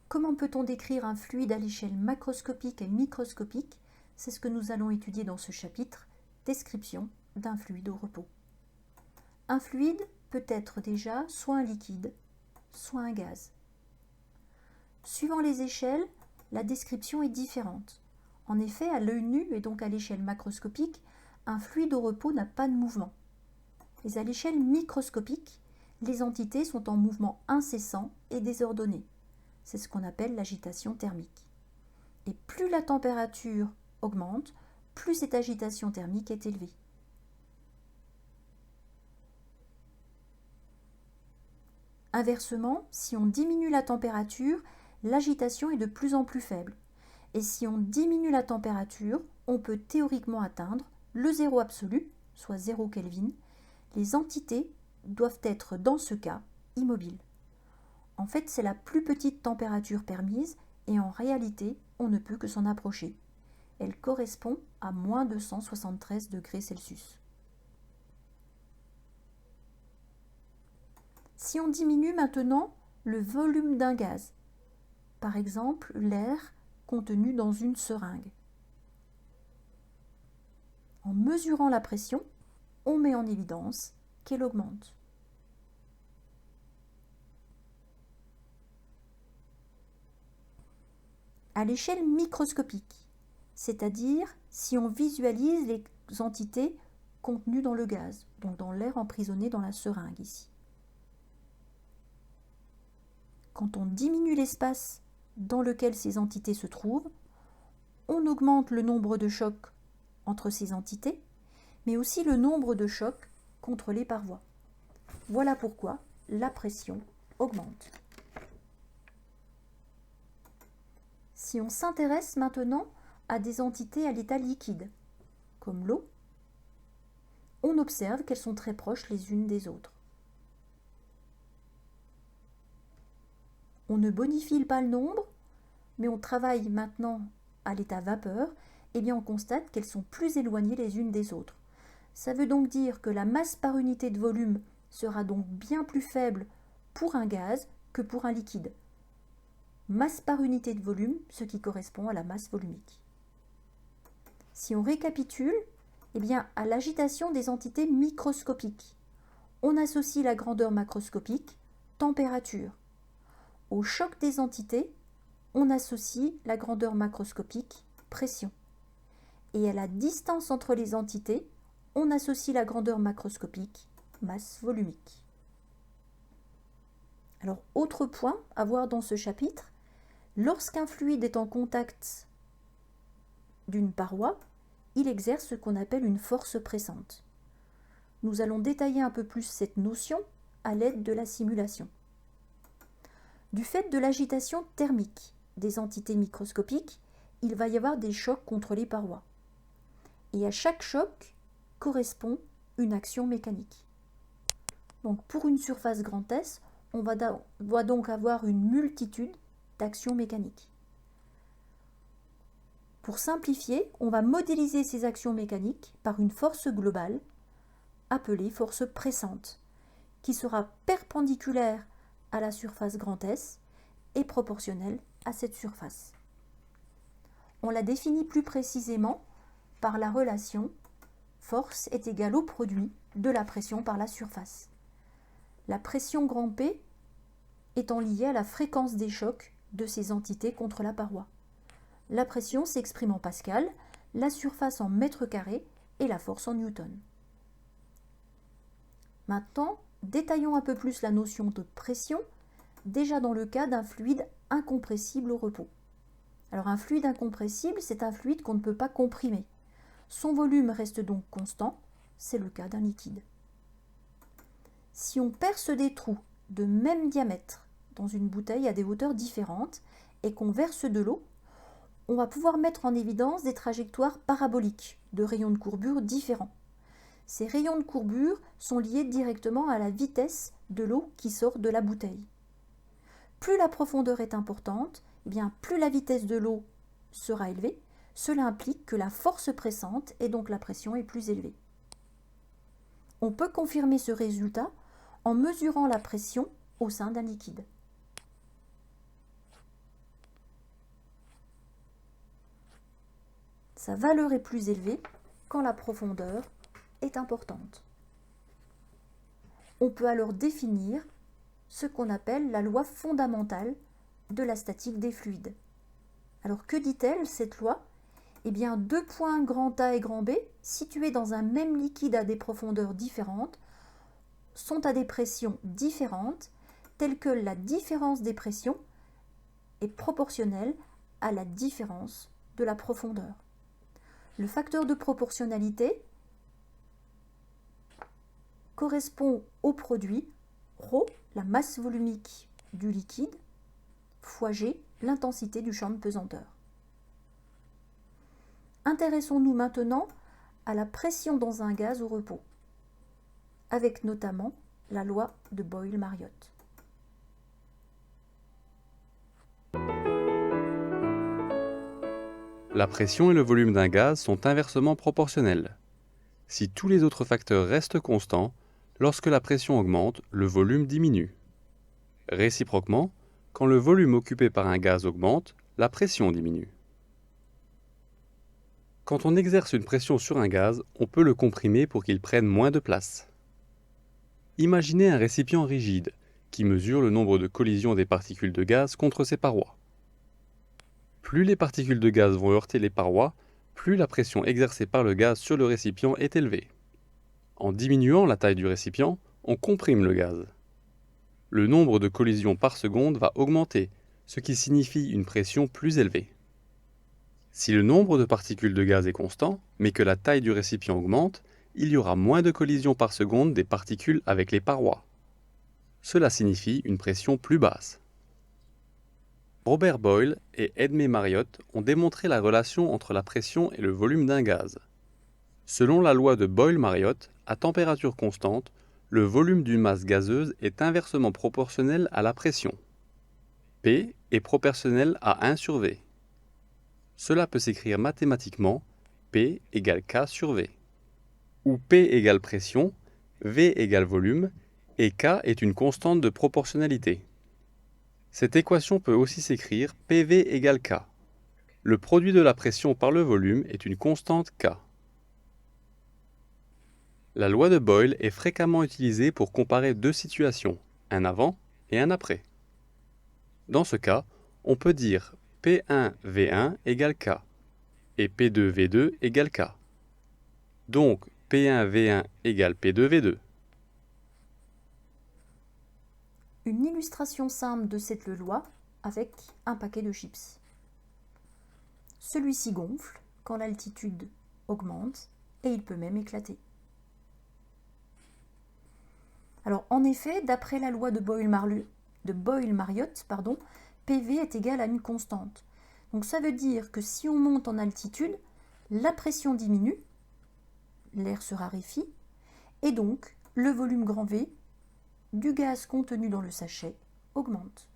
Comment peut-on décrire un fluide à l'échelle macroscopique et microscopique? C'est ce que nous allons étudier dans ce chapitre, description d'un fluide au repos. Un fluide peut être déjà soit un liquide, soit un gaz. Suivant les échelles, la description est différente. En effet, à l'œil nu et donc à l'échelle macroscopique, un fluide au repos n'a pas de mouvement. Mais à l'échelle microscopique, les entités sont en mouvement incessant et désordonné. C'est ce qu'on appelle l'agitation thermique. Et plus la température augmente, plus cette agitation thermique est élevée. Inversement, si on diminue la température, l'agitation est de plus en plus faible. Et si on diminue la température, on peut théoriquement atteindre le zéro absolu, soit 0 Kelvin. Les entités doivent être, dans ce cas, immobiles. En fait, c'est la plus petite température permise et en réalité, on ne peut que s'en approcher. Elle correspond à moins 273 degrés Celsius. Si on diminue maintenant le volume d'un gaz, par exemple l'air contenu dans une seringue, en mesurant la pression, on met en évidence qu'elle augmente. À l'échelle microscopique, c'est-à-dire si on visualise les entités contenues dans le gaz, donc dans l'air emprisonné dans la seringue ici. Quand on diminue l'espace dans lequel ces entités se trouvent, on augmente le nombre de chocs entre ces entités, mais aussi le nombre de chocs contre les parois. Voilà pourquoi la pression augmente. Si on s'intéresse maintenant à des entités à l'état liquide, comme l'eau, on observe qu'elles sont très proches les unes des autres. On ne bonifie pas le nombre, mais on travaille maintenant à l'état vapeur, et bien on constate qu'elles sont plus éloignées les unes des autres. Ça veut donc dire que la masse par unité de volume sera donc bien plus faible pour un gaz que pour un liquide. Masse par unité de volume, ce qui correspond à la masse volumique. Si on récapitule, eh bien, à l'agitation des entités microscopiques, on associe la grandeur macroscopique, température. Au choc des entités, on associe la grandeur macroscopique, pression. Et à la distance entre les entités, on associe la grandeur macroscopique, masse volumique. Alors, autre point à voir dans ce chapitre, lorsqu'un fluide est en contact d'une paroi, il exerce ce qu'on appelle une force pressante. Nous allons détailler un peu plus cette notion à l'aide de la simulation. Du fait de l'agitation thermique des entités microscopiques, il va y avoir des chocs contre les parois. Et à chaque choc correspond une action mécanique. Donc pour une surface grand S, on va donc avoir une multitude d'actions mécaniques. Pour simplifier, on va modéliser ces actions mécaniques par une force globale appelée force pressante, qui sera perpendiculaire à la surface grand S et proportionnelle à cette surface. On la définit plus précisément par la relation force est égale au produit de la pression par la surface. La pression grand P étant liée à la fréquence des chocs de ces entités contre la paroi. La pression s'exprime en pascal, la surface en mètres carrés et la force en newton. Maintenant, détaillons un peu plus la notion de pression, déjà dans le cas d'un fluide incompressible au repos. Alors un fluide incompressible, c'est un fluide qu'on ne peut pas comprimer. Son volume reste donc constant, c'est le cas d'un liquide. Si on perce des trous de même diamètre dans une bouteille à des hauteurs différentes et qu'on verse de l'eau, on va pouvoir mettre en évidence des trajectoires paraboliques de rayons de courbure différents. Ces rayons de courbure sont liés directement à la vitesse de l'eau qui sort de la bouteille. Plus la profondeur est importante, eh bien plus la vitesse de l'eau sera élevée. Cela implique que la force pressante et donc la pression est plus élevée. On peut confirmer ce résultat en mesurant la pression au sein d'un liquide. Sa valeur est plus élevée quand la profondeur est importante. On peut alors définir ce qu'on appelle la loi fondamentale de la statique des fluides. Alors que dit-elle, cette loi? Eh bien, deux points grand A et grand B, situés dans un même liquide à des profondeurs différentes, sont à des pressions différentes, telles que la différence des pressions est proportionnelle à la différence de la profondeur. Le facteur de proportionnalité correspond au produit ρ, la masse volumique du liquide, fois G, l'intensité du champ de pesanteur. Intéressons-nous maintenant à la pression dans un gaz au repos, avec notamment la loi de Boyle-Mariotte. La pression et le volume d'un gaz sont inversement proportionnels. Si tous les autres facteurs restent constants, lorsque la pression augmente, le volume diminue. Réciproquement, quand le volume occupé par un gaz augmente, la pression diminue. Quand on exerce une pression sur un gaz, on peut le comprimer pour qu'il prenne moins de place. Imaginez un récipient rigide qui mesure le nombre de collisions des particules de gaz contre ses parois. Plus les particules de gaz vont heurter les parois, plus la pression exercée par le gaz sur le récipient est élevée. En diminuant la taille du récipient, on comprime le gaz. Le nombre de collisions par seconde va augmenter, ce qui signifie une pression plus élevée. Si le nombre de particules de gaz est constant, mais que la taille du récipient augmente, il y aura moins de collisions par seconde des particules avec les parois. Cela signifie une pression plus basse. Robert Boyle et Edmé Mariotte ont démontré la relation entre la pression et le volume d'un gaz. Selon la loi de Boyle-Mariotte, à température constante, le volume d'une masse gazeuse est inversement proportionnel à la pression. P est proportionnel à 1 sur V. Cela peut s'écrire mathématiquement P égale K sur V, où P égale pression, V égale volume, et K est une constante de proportionnalité. Cette équation peut aussi s'écrire PV égale K. Le produit de la pression par le volume est une constante K. La loi de Boyle est fréquemment utilisée pour comparer deux situations, un avant et un après. Dans ce cas, on peut dire P1V1 égale K et P2V2 égale K. Donc P1V1 égale P2V2. Une illustration simple de cette loi avec un paquet de chips. Celui-ci gonfle quand l'altitude augmente et il peut même éclater. Alors en effet, d'après la loi de Boyle-Mariotte, PV est égal à une constante. Donc ça veut dire que si on monte en altitude, la pression diminue, l'air se raréfie, et donc le volume grand V du gaz contenu dans le sachet augmente.